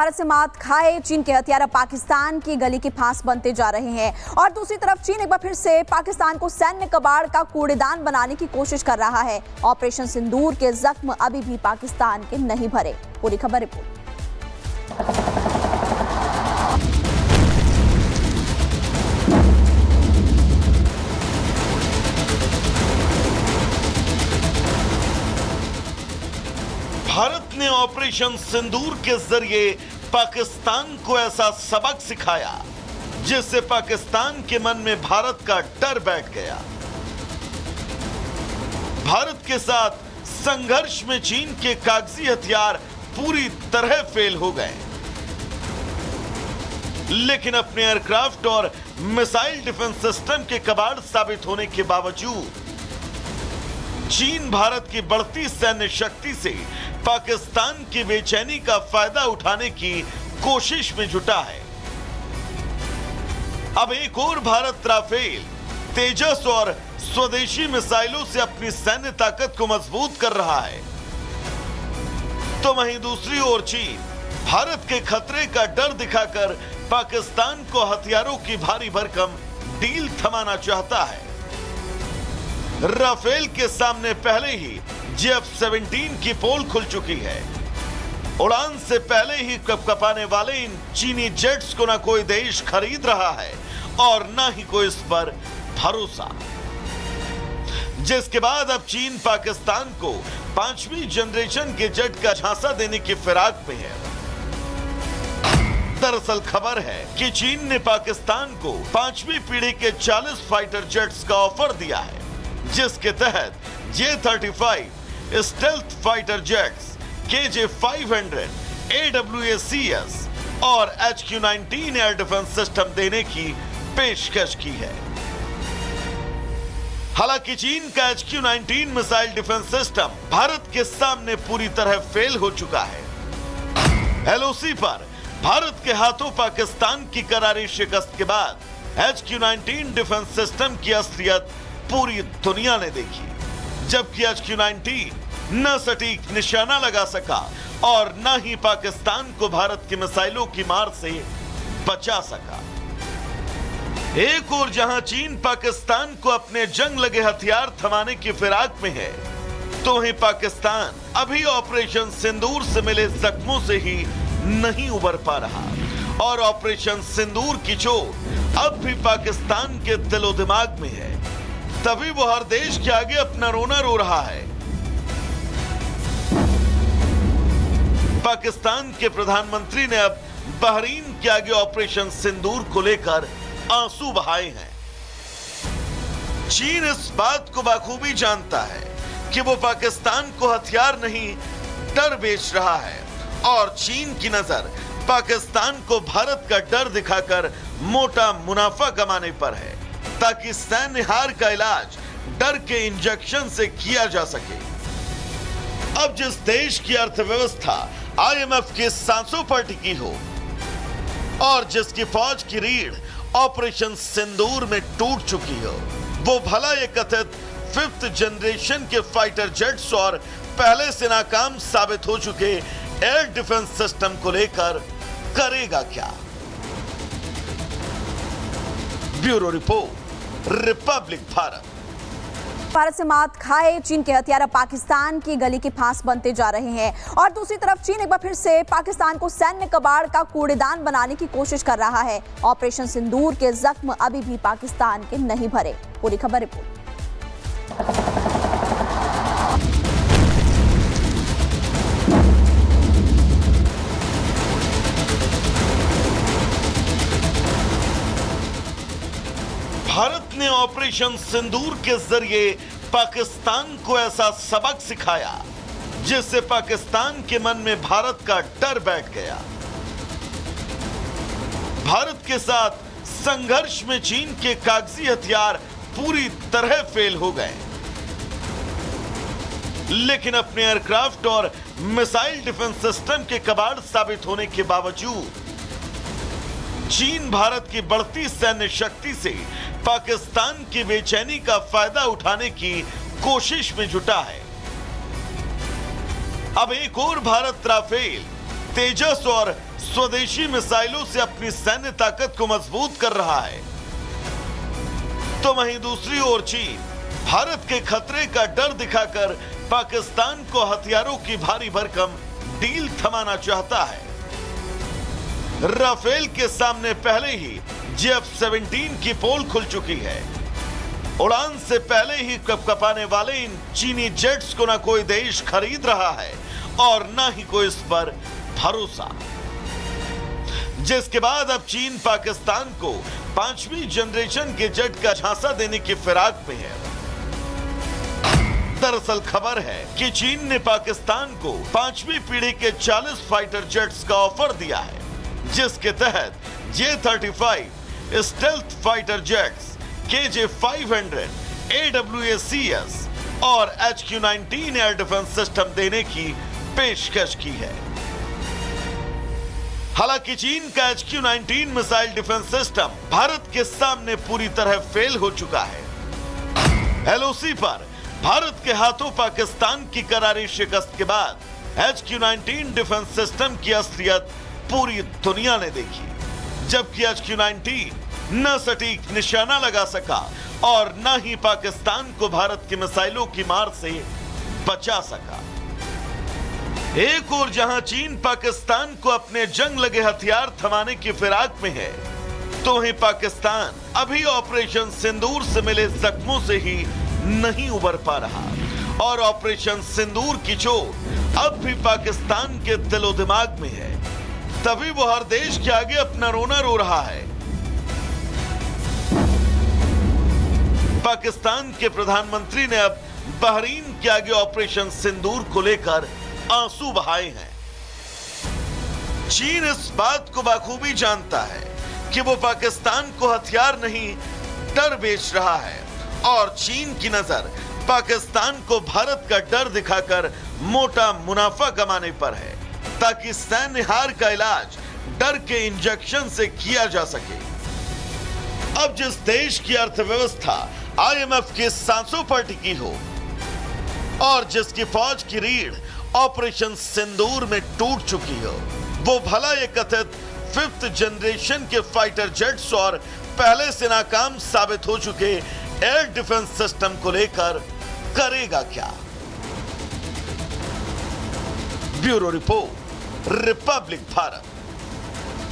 भारत से मात खाए चीन के हथियार अब पाकिस्तान की गली के फांस बनते जा रहे हैं और दूसरी तरफ चीन एक बार फिर से पाकिस्तान को सैन्य कबाड़ का कूड़ेदान बनाने की कोशिश कर रहा है। ऑपरेशन सिंदूर के जख्म अभी भी पाकिस्तान के नहीं भरे। पूरी खबर रिपोर्ट। भारत ने ऑपरेशन सिंदूर के जरिए पाकिस्तान को ऐसा सबक सिखाया जिससे पाकिस्तान के मन में भारत का डर बैठ गया। भारत के साथ संघर्ष में चीन के कागजी हथियार पूरी तरह फेल हो गए, लेकिन अपने एयरक्राफ्ट और मिसाइल डिफेंस सिस्टम के कबाड़ साबित होने के बावजूद चीन भारत की बढ़ती सैन्य शक्ति से पाकिस्तान की बेचैनी का फायदा उठाने की कोशिश में जुटा है। अब एक और भारत राफेल, तेजस और स्वदेशी मिसाइलों से अपनी सैन्य ताकत को मजबूत कर रहा है, तो वहीं दूसरी ओर चीन भारत के खतरे का डर दिखाकर पाकिस्तान को हथियारों की भारी भरकम डील थमाना चाहता है। राफेल के सामने पहले ही F-17 की पोल खुल चुकी है। उड़ान से पहले ही कपकपाने वाले इन चीनी जेट्स को ना कोई देश खरीद रहा है और ना ही कोई इस पर भरोसा, जिसके बाद अब चीन पाकिस्तान को 5वीं जनरेशन के जेट का झांसा देने की फिराक में है। दरअसल खबर है कि चीन ने पाकिस्तान को 5वीं पीढ़ी के 40 फाइटर जेट्स का ऑफर दिया है, जिसके तहत J-35 stealth fighter jets, KJ-500 AWACS और HQ-19 एयर डिफेंस सिस्टम देने की पेशकश की है। हालांकि चीन का HQ-19 missile defence system Bharat के सामने पूरी तरह फेल हो चुका है। LOC पर भारत के हाथों पाकिस्तान की करारी शिकस्त के बाद HQ-19 डिफेंस सिस्टम की असलियत पूरी दुनिया ने देखी, जबकि HQ-19 न सटीक निशाना लगा सका और न ही पाकिस्तान को भारत की मिसाइलों की मार से बचा सका। एक और जहां चीन पाकिस्तान को अपने जंग लगे हथियार थमाने की फिराक में है, तो वहीं पाकिस्तान अभी ऑपरेशन सिंदूर से मिले जख्मों से ही नहीं उबर पा रहा और ऑपरेशन सिंदूर की चोट अब भी पाकिस्तान के दिलो दिमाग में है। तभी वो हर देश के आगे अपना रोना रो रहा है। पाकिस्तान के प्रधानमंत्री ने अब बहरीन के आगे ऑपरेशन सिंदूर को लेकर आंसू बहाए हैं। चीन इस बात को बखूबी जानता है कि वो पाकिस्तान को हथियार नहीं डर बेच रहा है और चीन की नजर पाकिस्तान को भारत का डर दिखाकर मोटा मुनाफा कमाने पर है, ताकि सैन्य हार का इलाज डर के इंजेक्शन से किया जा सके। अब जिस देश की अर्थव्यवस्था IMF के सांसों पर टिकी हो और जिसकी फौज की रीढ़ ऑपरेशन सिंदूर में टूट चुकी हो, वो भला ये कथित 5th जनरेशन के फाइटर जेट्स और पहले से नाकाम साबित हो चुके एयर डिफेंस सिस्टम को लेकर करेगा क्या? Bureau report, Republic Bharat. Bharat से मात खाए चीन के हथियार अब पाकिस्तान की गली के फांस बनते जा रहे हैं और दूसरी तरफ चीन एक बार फिर से पाकिस्तान को सैन्य कबाड़ का कूड़ेदान बनाने की कोशिश कर रहा है। ऑपरेशन सिंदूर के जख्म अभी भी पाकिस्तान के नहीं भरे। पूरी खबर रिपोर्ट। भारत ने ऑपरेशन सिंदूर के जरिए पाकिस्तान को ऐसा सबक सिखाया जिससे पाकिस्तान के मन में भारत का डर बैठ गया। भारत के साथ संघर्ष में चीन के कागजी हथियार पूरी तरह फेल हो गए, लेकिन अपने एयरक्राफ्ट और मिसाइल डिफेंस सिस्टम के कबाड़ साबित होने के बावजूद चीन भारत की बढ़ती सैन्य शक्ति से पाकिस्तान की बेचैनी का फायदा उठाने की कोशिश में जुटा है। अब एक और भारत राफेल, तेजस और स्वदेशी मिसाइलों से अपनी सैन्य ताकत को मजबूत कर रहा है, तो वहीं दूसरी ओर चीन भारत के खतरे का डर दिखाकर पाकिस्तान को हथियारों की भारी भरकम डील थमाना चाहता है। राफेल के सामने पहले ही F-17 की पोल खुल चुकी है। उड़ान से पहले ही कपकपाने वाले इन चीनी जेट्स को ना कोई देश खरीद रहा है और ना ही कोई इस पर भरोसा, जिसके बाद अब चीन पाकिस्तान को 5वीं जनरेशन के जेट का झांसा देने की फिराक में है। दरअसल खबर है कि चीन ने पाकिस्तान को 5वीं पीढ़ी के 40 फाइटर जेट्स का ऑफर दिया है, जिसके तहत J-35 stealth fighter jets, KJ-500 AWACS और HQ-19 एयर डिफेंस सिस्टम देने की पेशकश की है। हालांकि चीन का HQ-19 missile defence system Bharat के सामने पूरी तरह फेल हो चुका है। LOC पर भारत के हाथों पाकिस्तान की करारी शिकस्त के बाद HQ-19 डिफेंस सिस्टम की असलियत पूरी दुनिया ने देखी, जबकि HQ-19 न सटीक निशाना लगा सका और न ही पाकिस्तान को भारत की मिसाइलों की मार से बचा सका। एक ओर जहां चीन पाकिस्तान को अपने जंग लगे हथियार थमाने की फिराक में है, तो वहीं पाकिस्तान अभी ऑपरेशन सिंदूर से मिले जख्मों से ही नहीं उबर पा रहा और ऑपरेशन सिंदूर की चोट अब भी पाकिस्तान के दिलो दिमाग में है। तभी वो हर देश के आगे अपना रोना रो रहा है। पाकिस्तान के प्रधानमंत्री ने अब बहरीन के आगे ऑपरेशन सिंदूर को लेकर आंसू बहाए हैं। चीन इस बात को बखूबी जानता है कि वो पाकिस्तान को हथियार नहीं डर बेच रहा है और चीन की नजर पाकिस्तान को भारत का डर दिखाकर मोटा मुनाफा कमाने पर है, ताकि सैन्य हार का इलाज डर के इंजेक्शन से किया जा सके। अब जिस देश की अर्थव्यवस्था IMF के सांसों पर टिकी हो और जिसकी फौज की रीढ़ ऑपरेशन सिंदूर में टूट चुकी हो, वो भला ये कथित 5th जनरेशन के फाइटर जेट्स और पहले से नाकाम साबित हो चुके एयर डिफेंस सिस्टम को लेकर करेगा क्या? Bureau report, Republic Bharat.